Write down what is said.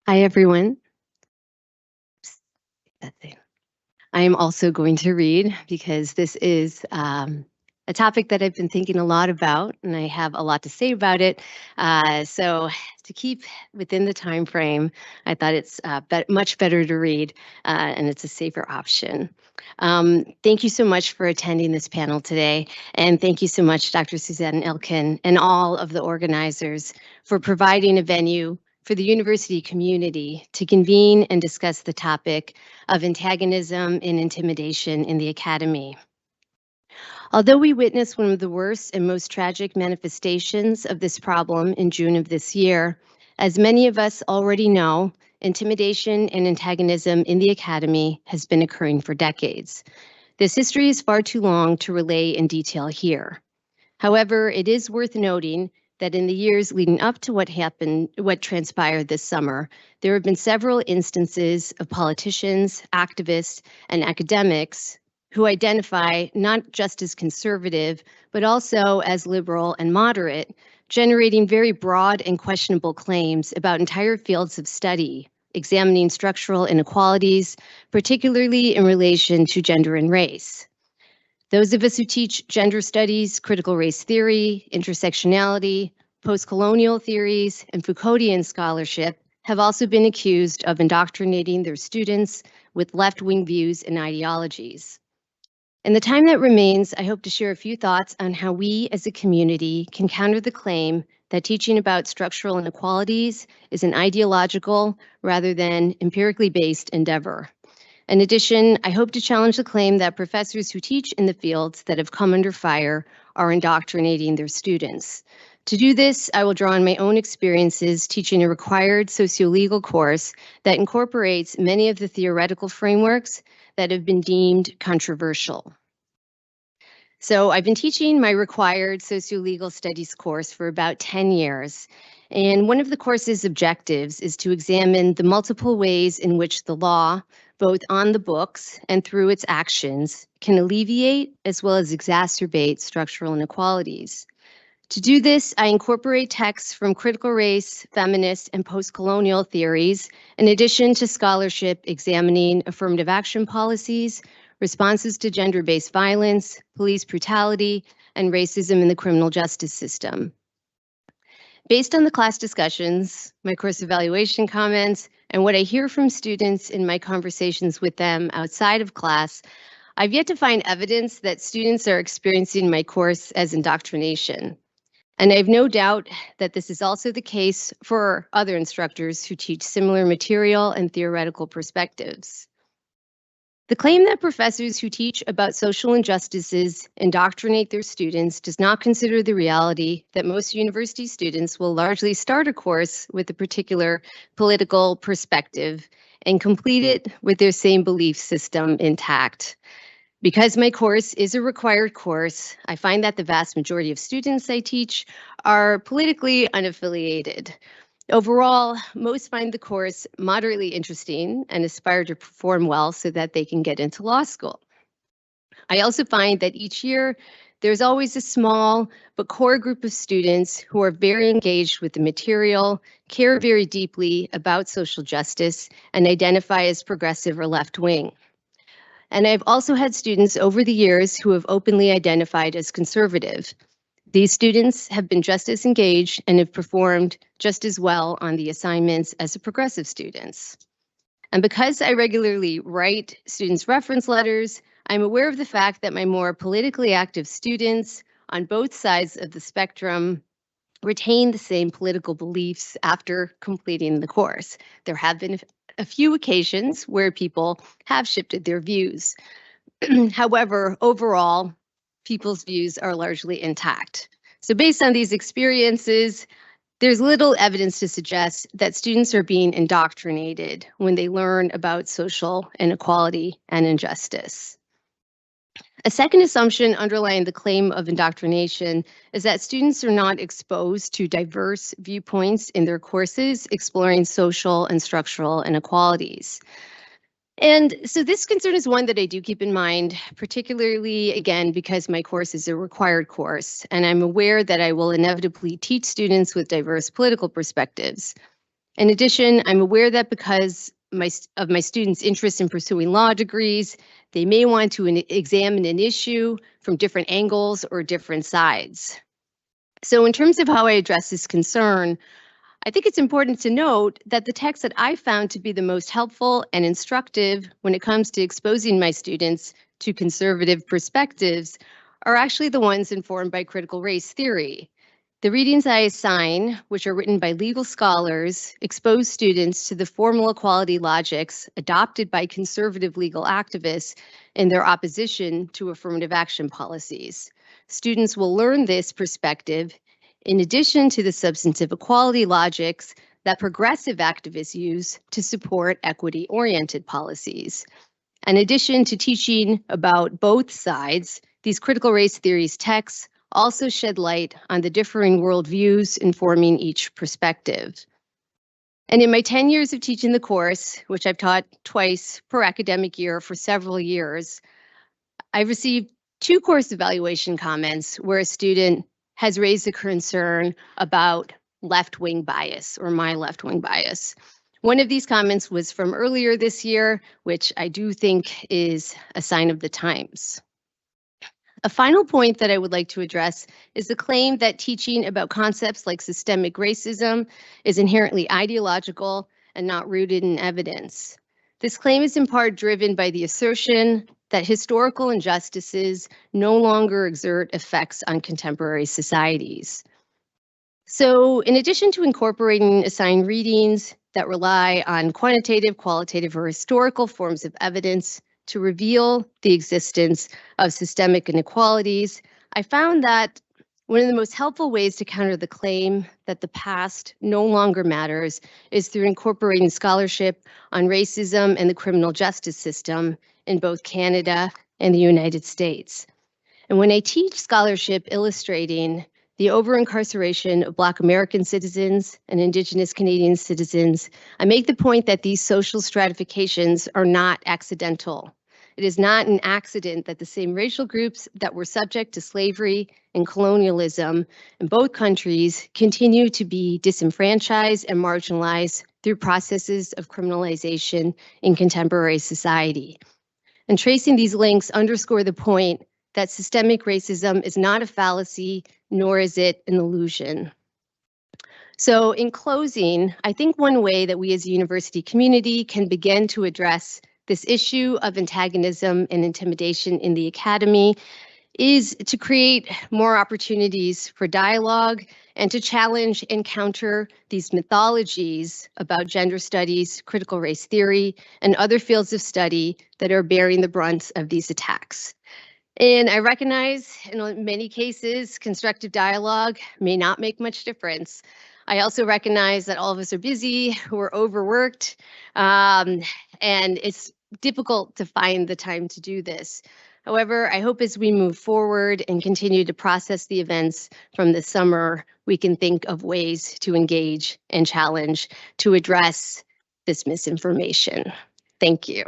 Hi, everyone. That thing. I am also going to read because this is a topic that I've been thinking a lot about, and I have a lot to say about it. So, to keep within the time frame, I thought it's much better to read, and it's a safer option. Thank you so much for attending this panel today, and thank you so much, Dr. Suzanne Ilkin, and all of the organizers for providing a venue for the university community to convene and discuss the topic of antagonism and intimidation in the academy. Although we witnessed one of the worst and most tragic manifestations of this problem in June of this year, as many of us already know, intimidation and antagonism in the academy has been occurring for decades. This history is far too long to relay in detail here. However, it is worth noting that in the years leading up to what transpired this summer, there have been several instances of politicians, activists, and academics who identify not just as conservative, but also as liberal and moderate, generating very broad and questionable claims about entire fields of study, examining structural inequalities, particularly in relation to gender and race. Those of us who teach gender studies, critical race theory, intersectionality, post-colonial theories, and Foucauldian scholarship have also been accused of indoctrinating their students with left-wing views and ideologies. In the time that remains, I hope to share a few thoughts on how we as a community can counter the claim that teaching about structural inequalities is an ideological rather than empirically based endeavor. In addition, I hope to challenge the claim that professors who teach in the fields that have come under fire are indoctrinating their students. To do this, I will draw on my own experiences teaching a required sociolegal course that incorporates many of the theoretical frameworks that have been deemed controversial. So I've been teaching my required sociolegal studies course for about 10 years. And one of the course's objectives is to examine the multiple ways in which the law, both on the books and through its actions, can alleviate as well as exacerbate structural inequalities. To do this, I incorporate texts from critical race, feminist, and post-colonial theories, in addition to scholarship examining affirmative action policies, responses to gender-based violence, police brutality, and racism in the criminal justice system. Based on the class discussions, my course evaluation comments, and what I hear from students in my conversations with them outside of class, I've yet to find evidence that students are experiencing my course as indoctrination. And I have no doubt that this is also the case for other instructors who teach similar material and theoretical perspectives. The claim that professors who teach about social injustices indoctrinate their students does not consider the reality that most university students will largely start a course with a particular political perspective and complete it with their same belief system intact. Because my course is a required course, I find that the vast majority of students I teach are politically unaffiliated. Overall, most find the course moderately interesting and aspire to perform well so that they can get into law school. I also find that each year there's always a small but core group of students who are very engaged with the material, care very deeply about social justice, and identify as progressive or left-wing. And I've also had students over the years who have openly identified as conservative. These students have been just as engaged and have performed just as well on the assignments as the progressive students. And because I regularly write students' reference letters, I'm aware of the fact that my more politically active students on both sides of the spectrum retain the same political beliefs after completing the course. There have been a few occasions where people have shifted their views. However, overall, people's views are largely intact. So based on these experiences, there's little evidence to suggest that students are being indoctrinated when they learn about social inequality and injustice. A second assumption underlying the claim of indoctrination is that students are not exposed to diverse viewpoints in their courses exploring social and structural inequalities. And so this concern is one that I do keep in mind, particularly, again, because my course is a required course, and I'm aware that I will inevitably teach students with diverse political perspectives. In addition, I'm aware that because of my students' interest in pursuing law degrees, they may want to examine an issue from different angles or different sides. So in terms of how I address this concern, I think it's important to note that the texts that I found to be the most helpful and instructive when it comes to exposing my students to conservative perspectives are actually the ones informed by critical race theory. The readings I assign, which are written by legal scholars, expose students to the formal equality logics adopted by conservative legal activists in their opposition to affirmative action policies. Students will learn this perspective in addition to the substantive equality logics that progressive activists use to support equity-oriented policies. In addition to teaching about both sides, these critical race theories texts also shed light on the differing worldviews informing each perspective. And in my 10 years of teaching the course, which I've taught twice per academic year for several years, I've received 2 course evaluation comments where a student has raised a concern about left-wing bias or my left-wing bias. One of these comments was from earlier this year, which I do think is a sign of the times. A final point that I would like to address is the claim that teaching about concepts like systemic racism is inherently ideological and not rooted in evidence. This claim is in part driven by the assertion that historical injustices no longer exert effects on contemporary societies. So, in addition to incorporating assigned readings that rely on quantitative, qualitative, or historical forms of evidence to reveal the existence of systemic inequalities, I found that one of the most helpful ways to counter the claim that the past no longer matters is through incorporating scholarship on racism and the criminal justice system in both Canada and the United States. And when I teach scholarship illustrating the over-incarceration of Black American citizens and Indigenous Canadian citizens, I make the point that these social stratifications are not accidental. It is not an accident that the same racial groups that were subject to slavery and colonialism in both countries continue to be disenfranchised and marginalized through processes of criminalization in contemporary society. And tracing these links underscore the point that systemic racism is not a fallacy, nor is it an illusion. So in closing, I think one way that we as a university community can begin to address this issue of antagonism and intimidation in the academy is to create more opportunities for dialogue and to challenge and counter these mythologies about gender studies, critical race theory, and other fields of study that are bearing the brunt of these attacks. And I recognize in many cases, constructive dialogue may not make much difference. I also recognize that all of us are busy, we're overworked, and it's difficult to find the time to do this. However, I hope as we move forward and continue to process the events from the summer, we can think of ways to engage and challenge to address this misinformation. Thank you.